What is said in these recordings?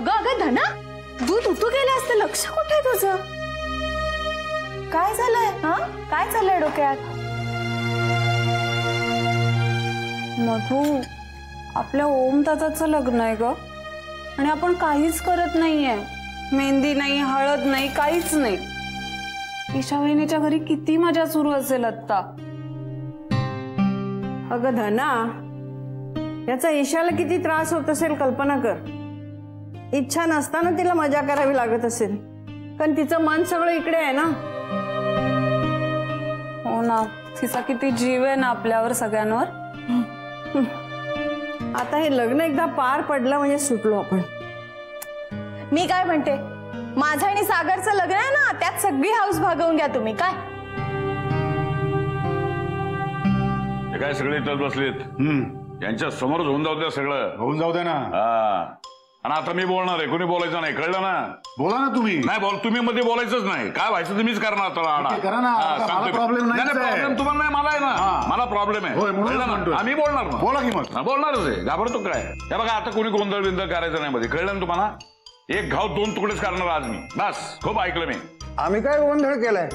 अगं अगं धना, दूध उतू गेलं असतं, लक्ष कुठे आहे तुझं? काय झालंय? हा काय चाललंय डोक्यात? मधू, आपल्या ओम दादाचं लग्न आहे ग, आणि आपण काहीच करत नाहीये. मेहंदी नाही, हळद नाही, काहीच नाही. ईशा वहिनीच्या घरी किती मजा सुरू असेल आता. अगं धना, याचा ईशाला किती त्रास होत असेल कल्पना कर. इच्छा नसताना तिला मजा करावी लागत असेल, कारण तिचं मन सगळं इकडे आहे ना. हो ना, तिचा किती जीव आहे ना आपल्यावर सगळ्यांवर. आता हे लग्न एकदा पार पडलं म्हणजे सुटलो आपण. मी काय म्हणते, माझं आणि सागरचं लग्न आहे ना, त्यात सगळी हाऊस भागवून घ्या तुम्ही. काय काय सगळे इथं बसलेत, यांच्या समोरच होऊन जाऊ द्या, सगळं होऊन जाऊ दे ना. आणि आता मी बोलणार आहे, कोणी बोलायचं नाही, कळलं ना? बोला ना तुम्ही. नाही बोल, तुम्ही मध्ये बोलायचंच नाही. काय व्हायचं तुम्हीच करणार. करा ना. प्रॉब्लेम नाही. प्रॉब्लेम तुम्हाला नाही, मला आहे ना. मला प्रॉब्लेम आहे. आम्ही बोलणार ना. बोला की मग. बोलणारच आहे, घाबरतो काय? हे बघा, आता कोणी गोंधळ बिंदळ करायचं नाही मध्ये, कळलं ना तुम्हाला? एक घाव दोन तुकडेच करणार आज मी. बस, खूप ऐकलं मी. आम्ही काय गोंधळ केलाय?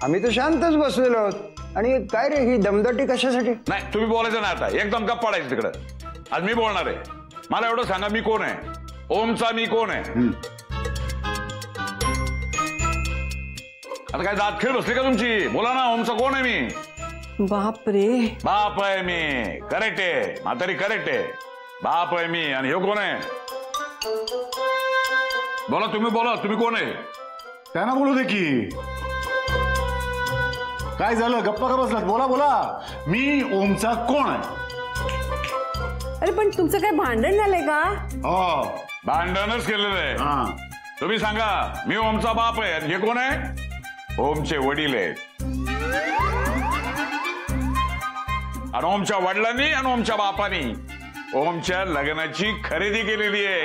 आम्ही तर शांतच बसलेलो आहोत. आणि काय रे ही दमदाटी कशासाठी? नाही, तुम्ही बोलायचं नाही. आता एकदम गप्प पडायचं तिकडं. आज मी बोलणार आहे. मला एवढं सांगा, मी कोण आहे? ओमचा मी कोण आहे? आता काय दात खेळ बसली का तुमची? बोला ना, ओमचा कोण आहे मी? बाप रे, बाप आहे मी. करेक्ट आहे म्हातारी, करेक्ट आहे. बाप आहे मी. आणि हे कोण आहे? बोला तुम्ही, बोला तुम्ही कोण आहे? त्यांना बोलू दे की. काय झालं, गप्पा का बसलात? बोला बोला. मी ओमचा कोण आहे? अरे पण तुमचं काय भांडण झालंय का? हो, भांडणच केलेलं आहे. तुम्ही सांगा, मी ओमचा बाप आहे. आणि हे कोण आहे? ओमचे वडील आहेत. आणि ओमच्या वडिलांनी आणि ओमच्या बापानी ओमच्या लग्नाची खरेदी केलेली आहे.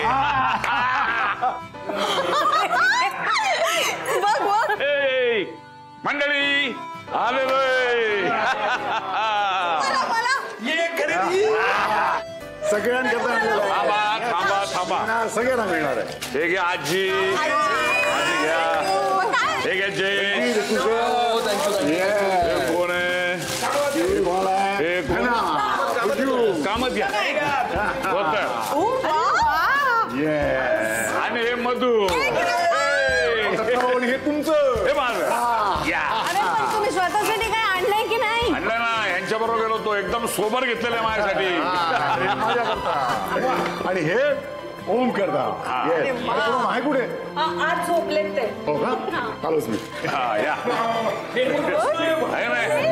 मंडळी आलेलोय. सगळ्यांकरता थांबा थांबा थांबा, सगळ्यांना मिळणार आहे. हे घ्या आजी, आजी घ्या. हे घ्या जय. कोण आहे? हे कोण? कामच घ्या. आणि हे मधू, हे तुमचं, हे माझं. तुम्ही स्वतःसाठी काय आणलंय की नाही? आणलं ना, यांच्या बरोबर गेलो तो. एकदम सोबर घेतलेलं आहे माझ्यासाठी. आणि हे ओम करता. आहे कुठे? आज झोपलेत ते. हो का? चालूच मी. या आहे नाही.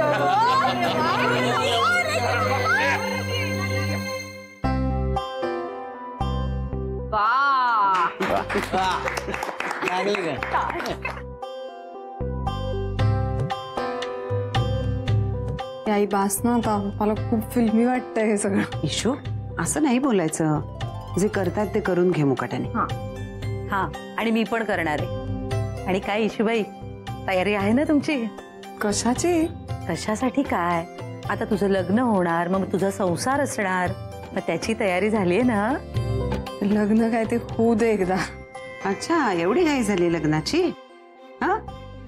आई बास ना आता, मला खूप फिल्मी वाटतंय हे सगळं. इशू, असं नाही बोलायचं. जे करतात ते करून घे मुकाट्याने. हा, आणि मी पण करणार आहे. आणि काय इशूबाई, तयारी आहे ना तुमची? कशाची? कशासाठी काय, आता तुझं लग्न होणार, मग तुझा संसार असणार, मग त्याची तयारी झालीये ना? लग्न काय ते होऊ दे एकदा. अच्छा, एवढी घाई झाली लग्नाची? हा,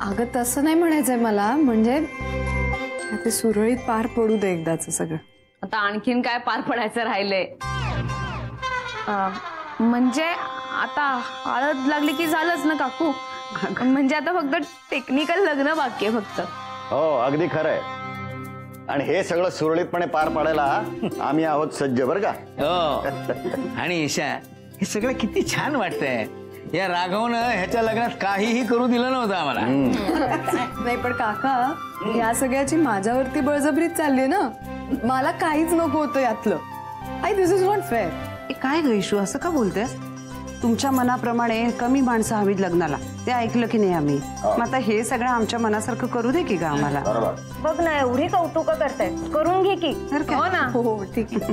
अगं तसं नाही म्हणायचंय मला, म्हणजे ते सुरळीत पार पडू दे एकदाच सगळं. आता आणखीन काय पार पडायचं राहिलंय? म्हणजे आता हळद लागली की झालंच ना काकू? म्हणजे आता फक्त टेक्निकल लग्न बाकी आहे फक्त. हो, अगदी खरंय. आणि हे सगळं सुरळीतपणे पार पाडायला आम्ही आहोत सज्ज, बरं का? हो. आणि ईशा, हे सगळं किती छान वाटतंय. या राघवनं ह्याच्या लग्नात काहीही करू दिलं नव्हतं आम्हाला. नाही पण काका, या सगळ्याची माझ्यावरती बळजबरीच चालली ना. मला काहीच नको होतं यातलं. आई, दिस इज नॉट फेअर. काय ग इशू, असं का बोलतेस? तुमच्या मनाप्रमाणे कमी माणसं हवीत लग्नाला, ते ऐकलं की नाही आम्ही. मग आता हे सगळं आमच्या मनासारखं करू दे की ग आम्हाला. बघ ना, एवढी कौतुक करताय, करून घे की. हो ना. हो ठीक आहे.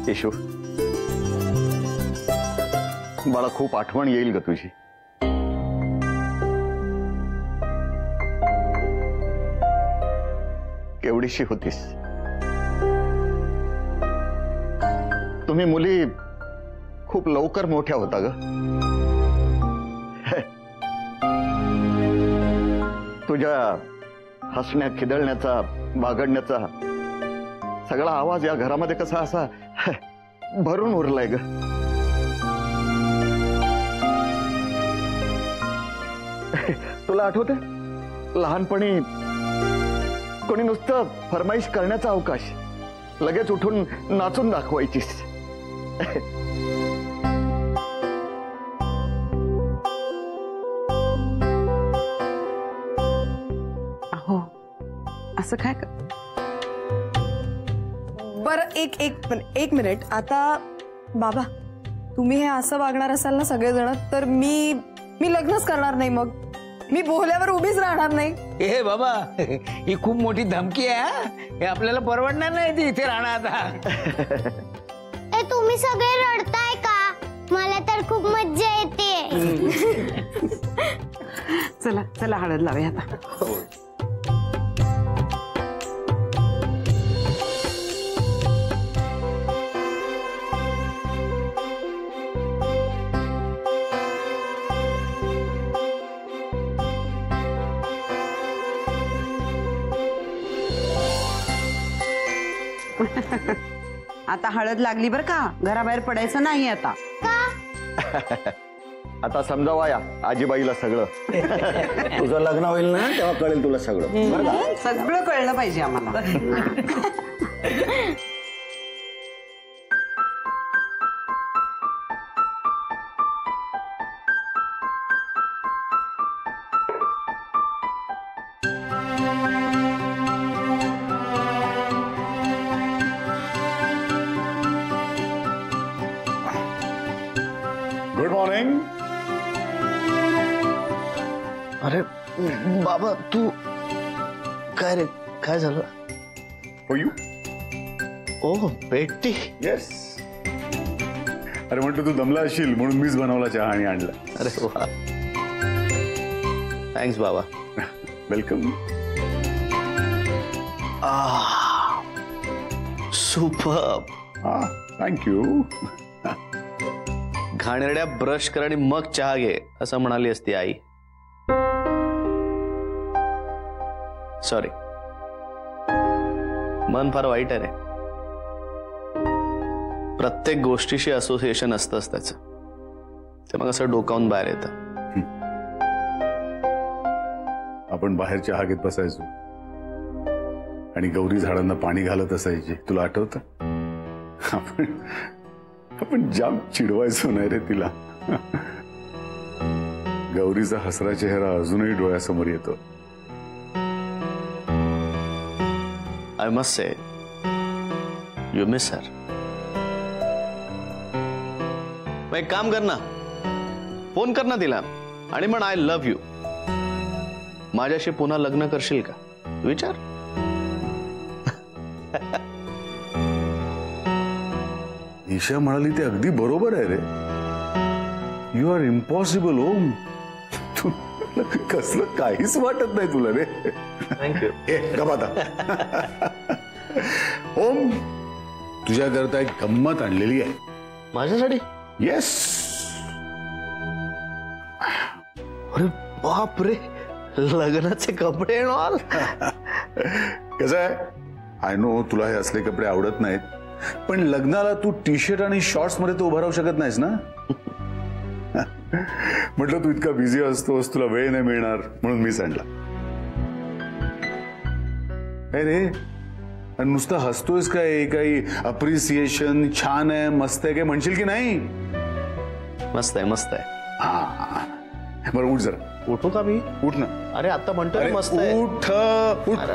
येशू, मला खूप आठवण येईल ग तुझी. केवढीशी होतीस. तुम्ही मुली खूप लवकर मोठ्या होता ग. तुझ्या हसण्या खिदळण्याचा बागडण्याचा सगळा आवाज या घरामध्ये कसा असा भरून उरलाय ग. तुला आठवते लहानपणी कोणी नुसतं फरमाईश करण्याचा अवकाश लगेच उठून नाचून दाखवायचीस. अहो असं काय बरं एक मिनिट. आता बाबा तुम्ही हे असं वागणार असाल ना सगळेजण तर मी लग्नच करणार नाही. मग मी बोहल्यावर उभीच राहणार नाही. ए बाबा ही खूप मोठी धमकी आहे हा. हे आपल्याला परवडणार नाही ती इथे राहणार आता. ए तुम्ही सगळे रडताय का? मला तर खूप मज्जा येते. चला चला हळद लावे आता. आता हळद लागली बर का, घराबाहेर पडायचं नाही आता. आता समजावा या आजीबाईला सगळं. तुझं लग्न होईल ना तेव्हा कळेल तुला सगळं. बरं का? सगळं कळलं पाहिजे आम्हाला. Good morning. अरे बाबा तू काय रे, काय झालं? For you. ओ पेटी. येस. अरे म्हटलं तू दमला असशील म्हणून मीच बनवला चहा आणि आणला. अरे वा, थँक्स बाबा. वेलकम. सुपर्ब. हा थँक्यू. घाणेरड्या ब्रश कर आणि मग चहा घे असं म्हणाली असती आई. सॉरी, मन फार वाईट आहे रे. प्रत्येक गोष्टीशी असोसिएशन असतंच त्याचं, ते मग असं डोकावून बाहेर येतं. आपण बाहेर चहा घेत बसायचो आणि गौरी झाडांना पाणी घालत असायची, तुला आठवतं? आपण जाम चिडवायचो नाही रे तिला. गौरीचा हसरा चेहरा अजूनही डोळ्यासमोर येतो. I must say you miss her. मग एक काम कर ना, फोन कर ना तिला आणि म्हण आय लव्ह यू. माझ्याशी पुन्हा लग्न करशील का विचार. ईशा म्हणाली ते अगदी बरोबर आहे रे. यू आर इम्पॉसिबल ओम. तू कसलं काहीच वाटत नाही तुला रे. थँक्यू. गपाता. ओम तुझ्याकरता एक गंमत आणलेली आहे. माझ्यासाठी? येस. अरे बाप रे, लग्नाचे कपडे ऑल. कसं आहे, आय नो तुला हे असले कपडे आवडत नाहीत, पण लग्नाला तू टी शर्ट आणि शॉर्ट्स मध्ये तू उभं राहू शकत नाहीस ना. म्हटलं तू इतका बिझी असतोस, तुला वेळ नाही मिळणार म्हणून मीच आणला. अरे आणि नुसतं हसतोयस काय, काही अप्रिसिएशन छान आहे मस्त आहे काय म्हणशील की नाही? मस्त आहे मस्त आहे. हा बरं उठ जरा. उठू का मी? उठ ना. अरे आता म्हणतोय मस्त आहे. उठ.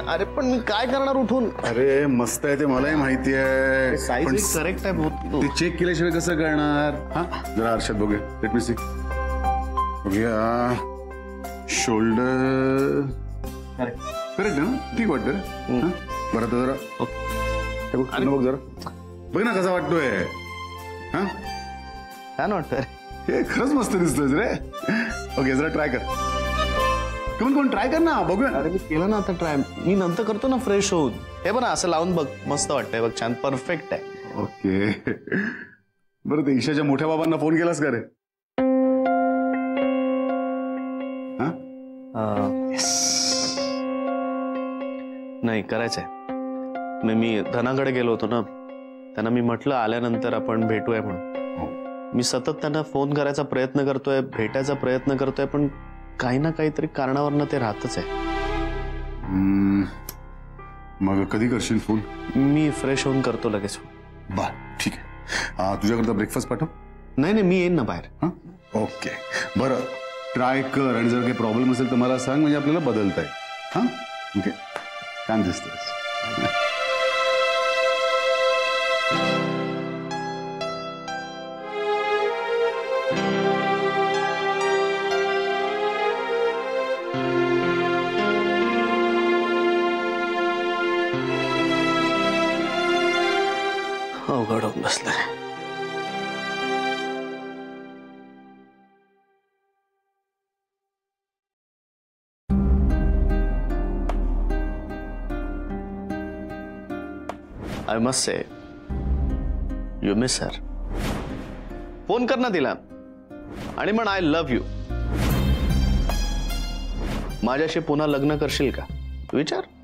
अरे पण मी काय करणार उठून? अरे मस्त आहे ते मलाही माहिती आहे, साईज करेक्ट आहे. ते चेक केल्याशिवाय कसं करणार? हा जरा आरशात बघूया. Let me see. बघूया शोल्डर करेक्ट ना, ठीक वाटतं. बरं आता जरा हे बघ, बघ जरा बघ ना कसा वाटतोय. हा छान वाटतंय. हे खरंच मस्त दिसतोय रे. ओके जरा ट्राय कर. कोण ट्राय कर ना बघूया. अरे मी केलं ना आता ट्राय, मी नंतर करतो ना फ्रेश होऊन. हे बघ ना असं लावून बघ, मस्त वाटतंय बघ, छान परफेक्ट आहे. ओके बरं, ते ईशाच्या मोठ्या बाबांना फोन केलास का रे? नाही, करायचंय. मी धनाकडे गेलो होतो ना, त्यांना मी म्हटलं आल्यानंतर आपण भेटूया म्हणून. मी सतत त्यांना फोन करायचा प्रयत्न करतोय, भेटायचा प्रयत्न करतोय, पण काही ना काहीतरी कारणावरनं ते राहतच आहे. मग कधी करशील फोन? मी फ्रेश होऊन करतो लगेच. बर, ठीक आहे. तुझ्याकरता ब्रेकफास्ट पाठव? नाही, मी येईन ना बाहेर. ओके, बरं, ट्राय कर आणि जर काही प्रॉब्लेम असेल तर मला सांग, म्हणजे आपल्याला बदलता येईल. हां, ओके. छान दिसतोय. अवघड होऊन बसलाय. I must say, you miss her. Phone कर ना तिला आणि म्हण आय लव्ह यू. माझ्याशी पुन्हा लग्न करशील का विचार.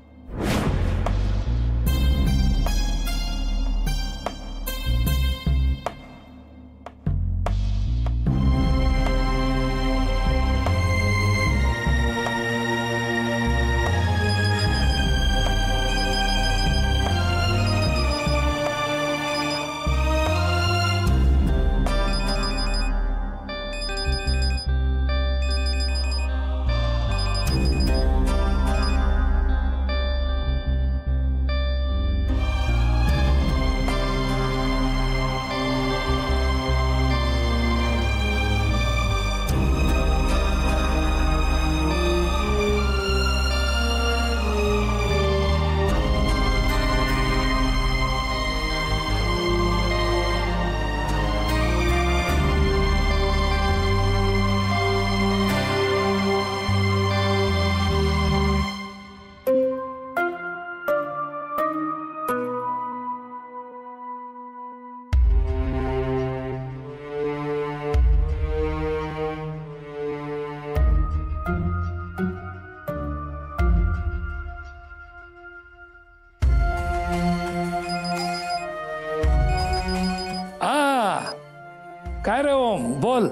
काय रे ओम, बोल.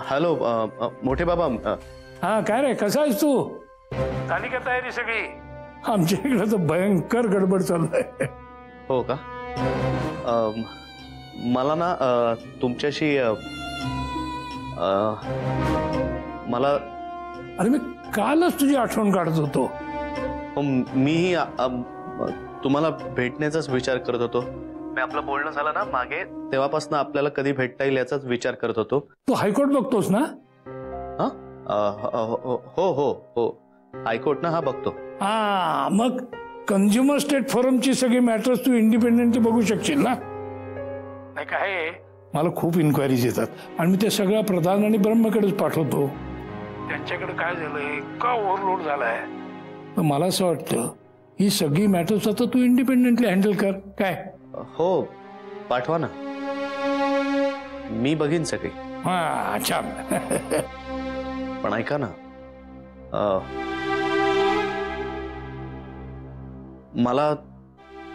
हॅलो मोठे बाबा. हा, काय रे, कसा आहेस तू? झाली का तयारी सगळी? आमच्या इकडे तर भयंकर गडबड चालू आहे. हो का? मला ना तुमच्याशी मला अरे मी कालच तुझी आठवण काढत होतो. मीही तुम्हाला भेटण्याचाच विचार करत होतो. मी आपलं बोलणं झालं ना मागे, तेव्हापासून आपल्याला कधी भेटता येईल याचाच विचार करत होतो. तू हायकोर्ट बघतोस ना? हो हो हो, हायकोर्ट ना. हा बघतो. हा, मग कंझ्युमर स्टेट फोरमची सगळी मॅटर्स तू इंडिपेंडेंटली बघू शकशील ना? नाही काय, मला खूप इन्क्वायरीज येतात आणि मी ते सगळं प्रधान आणि ब्रह्मकडेच पाठवतो. त्यांच्याकडे काय झालंय, का ओव्हरलोड झालाय. तर मला असं वाटतं ही सगळी मॅटर्स आता तू इंडिपेंडेंटली हँडल कर. काय? हो, पाठवा ना, मी बघीन सगळी. हा, छान. पण ऐका ना, मला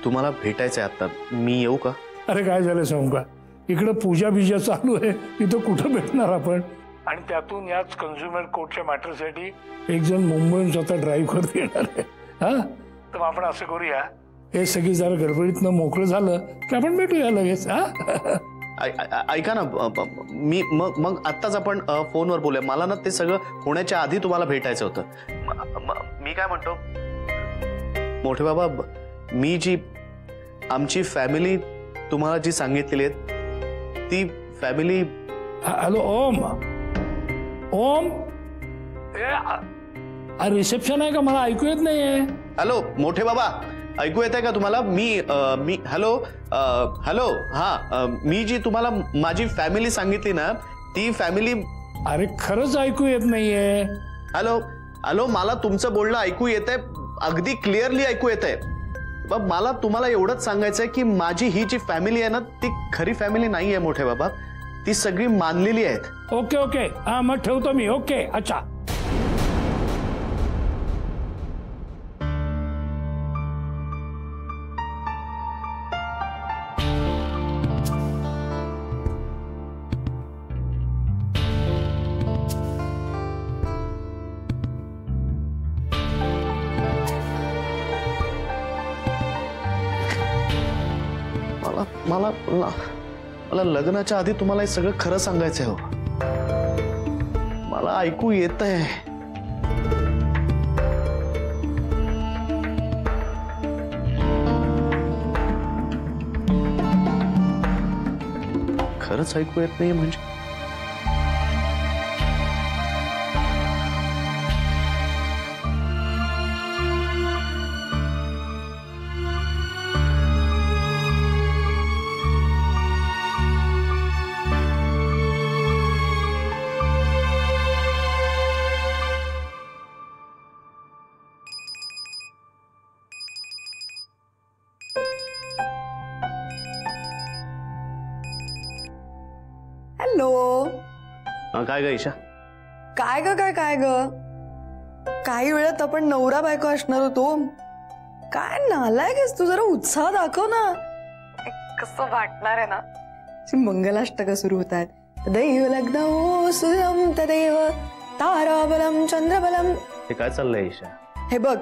तुम्हाला भेटायचंय आता. मी येऊ का? अरे काय झालं सांगू का, इकडं पूजा बिजा चालू आहे, इथं कुठं भेटणार आपण. आणि त्यातून याच कंझ्युमर कोर्टच्या मॅटरसाठी एक जण मुंबईहून स्वतः ड्राईव्ह करत येणार आहे. हा, तर आपण असं करूया, हे सगळी जरा गडबडीतनं मोकळं झालं की आपण भेटूया लगेच. ऐका ना, मी मग आत्ताच आपण फोनवर बोलूया. मला ना ते सगळं होण्याच्या आधी तुम्हाला भेटायचं होतं. मी काय म्हणतो मोठे बाबा, मी जी आमची फॅमिली तुम्हाला जी सांगितलेली आहे ती फॅमिली. हॅलो ओम, ओम, रिसेप्शन आहे का? मला ऐकू येत नाहीये. हॅलो मोठे बाबा, ऐकू येत आहे का तुम्हाला? मी हॅलो हॅलो. हा, मी जी तुम्हाला माझी फॅमिली सांगितली ना ती फॅमिली. अरे खरंच ऐकू येत नाहीये. हॅलो हॅलो, मला तुमचं बोलणं ऐकू येतंय, अगदी क्लिअरली ऐकू येतंय. मला तुम्हाला एवढंच सांगायचंय की माझी ही जी फॅमिली आहे ना ती खरी फॅमिली नाहीये मोठे बाबा. ती सगळी मानलेली आहेत. ओके ओके, हा मग ठेवतो मी. ओके, अच्छा. मला मला लग्नाच्या आधी तुम्हाला हे सगळं खरं सांगायचंय हो. मला ऐकू येतंय. खरंच ऐकू येत नाही म्हणजे? हॅलो. काय ग ईशा? काय ग काही वेळात आपण नवरा बायको असणार होतो. काय नालायक आहेस तू, जरा उत्साह दाखव ना. कसं वाटणार आहे ना. मंगलाष्टक सुरू होतात. दैव लग्न सुरम तदैव ताराबलम चंद्रबलम. हे काय चाललंय ईशा? हे बघ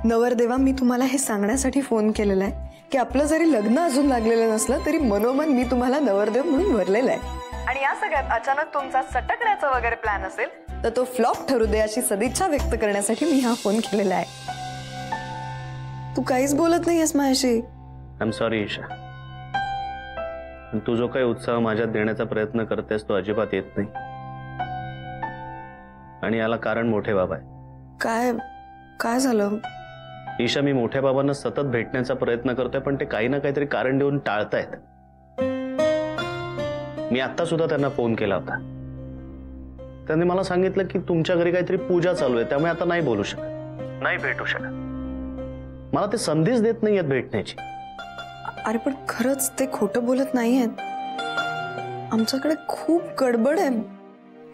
नवरदेवा, मी तुम्हाला हे सांगण्यासाठी फोन केलेला आहे की आपलं जरी लग्न अजून लागलेलं नसलं तरी मनोमन मी तुम्हाला नवरदेव म्हणून भरलेला आहे. आणि या सगळ्यात अचानक तुमचा सटकण्याचा वगैरे प्लॅन असेल तर तो फ्लॉप ठरू दे अशी सदिच्छा व्यक्त करण्यासाठी मी हा फोन केलेला आहे. तू काहीच बोलत नाहीयेस माझ्याशी. I am sorry Isha. तू जो काही उत्साह माझ्यात देण्याचा प्रयत्न करतेस तो अजिबात येत नाही. आणि याला कारण मोठे बाबा आहे. काय झालं ईशा? मी मोठ्या बाबांना सतत भेटण्याचा प्रयत्न करतोय पण ते काही ना काहीतरी कारण देऊन टाळतायत. मी आता सुद्धा त्यांना फोन केला होता. त्यांनी मला सांगितलं की तुमच्या घरी काहीतरी पूजा चालू आहे त्यामुळे आता नाही बोलू शकत, नाही भेटू शकत. मला ते संधीच देत नाहीयेत भेटण्याची. अरे पण खरंच ते खोटं बोलत नाहीयेत. आमच्याकडे खूप गडबड आहे,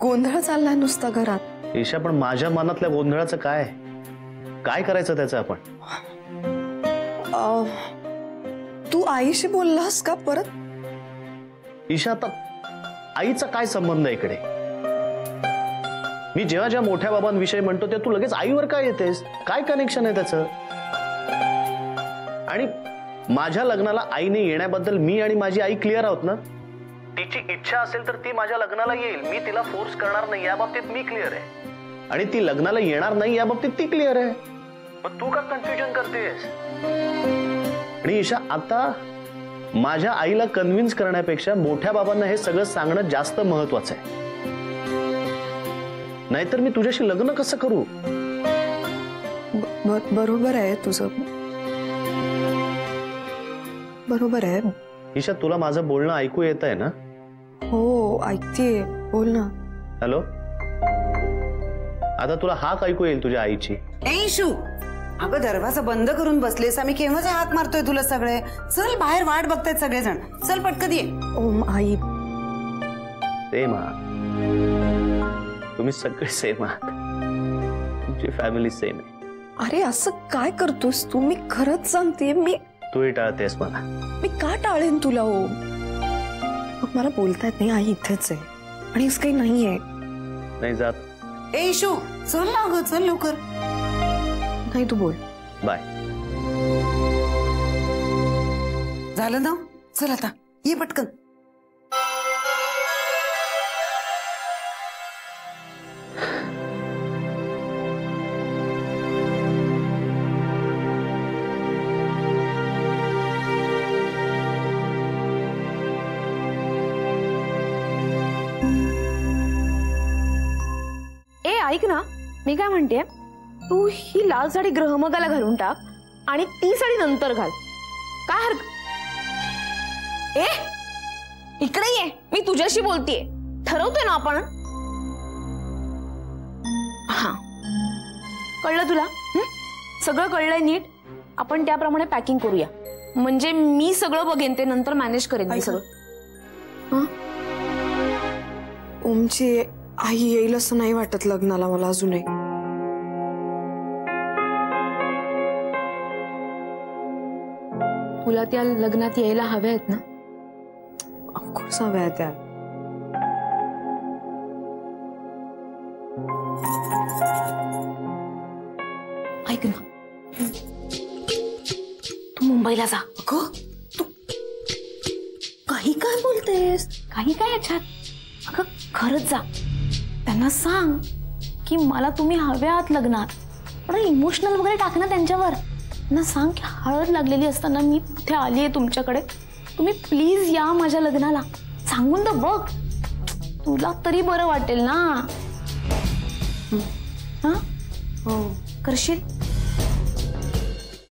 गोंधळ चाललाय नुसता घरात. ईशा पण माझ्या मनातल्या गोंधळाचं काय करायचं त्याचं आपण? तू आईशी बोललास का परत? ईशा आता आईचा काय संबंध आहे इकडे? मी जेव्हा ज्या मोठ्या बाबांविषयी म्हणतो ते तू लगेच आईवर काय येतेस? काय कनेक्शन आहे त्याचं? आणि माझ्या लग्नाला आईने येण्याबद्दल मी आणि माझी आई क्लिअर आहोत ना. तिची इच्छा असेल तर ती माझ्या लग्नाला येईल, मी तिला फोर्स करणार नाही या बाबतीत मी क्लिअर आहे. आणि ती लग्नाला येणार नाही या बाबतीत ती क्लिअर आहे. मग तू का कन्फ्युजन करतेस? आणि ईशा आता माझ्या आईला कन्व्हिन्स करण्यापेक्षा मोठ्या बाबांना हे सगळं सांगणं जास्त महत्वाचं आहे. नाहीतर मी तुझ्याशी लग्न कसं करू? बरोबर आहे तुझं, बरोबर आहे. ईशा तुला माझं बोलणं ऐकू येत आहे ना? हो ऐकतेय, बोल ना. हॅलो. आता तुला हाक ऐकू येईल तुझ्या आईची. ऐशू अगं दरवाजा बंद करून बसलेस, आम्ही केव्हाच हाक मारतोय तुला सगळे. चल बाहेर वाट बघतायत सगळेजण, चल पटकन ये. ओम आई. सेम आहात तुम्ही, सगळे सेम आहात, तुमची फॅमिली सेम आहे. अरे असं काय करतोस तू? मी खरंच सांगते, तूही टाळतेस मला. मी का टाळेन तुला? हो मग मला बोलता येत नाही. आई इथेच आहे आणि असं काही नाहीये. नाही जात. ऐशू चल ना ग, चल लवकर. नाही तू बोल. बाय. झालं ना, चल आता ये पटकन. ऐक ना, मी काय म्हणते, तू ही लाल साडी ग्रहमगाला घालून टाक आणि ती साडी नंतर घाल. काय ए इकडे ये, मी तुझ्याशी बोलतेय. ठरवतोय ना आपण? हा कळलं तुला? सगळं कळलंय नीट? आपण त्याप्रमाणे पॅकिंग करूया. म्हणजे मी सगळं बघेन, ते नंतर मॅनेज करेन मी सगळं. ओमची आई येईल असं नाही वाटत लग्नाला मला अजूनही. तुला त्या लग्नात यायला हव्या आहेत ना? ऑफकोर्स हव्या आहेत त्या. ऐक ना, तू मुंबईला जा. अगं तू काही काय बोलतेस? काही काय याच्यात? अगं खरंच जा. त्यांना सांग की मला तुम्ही हव्या आहात लग्नात. थोडं इमोशनल वगैरे टाक ना त्यांच्यावर. त्यांना सांग की हळद लागलेली असताना मी तिथे आली आहे तुमच्याकडे, तुम्ही प्लीज या माझ्या लग्नाला. सांगून तर बघ, तुला तरी बरं वाटेल ना. हा, हो करशील?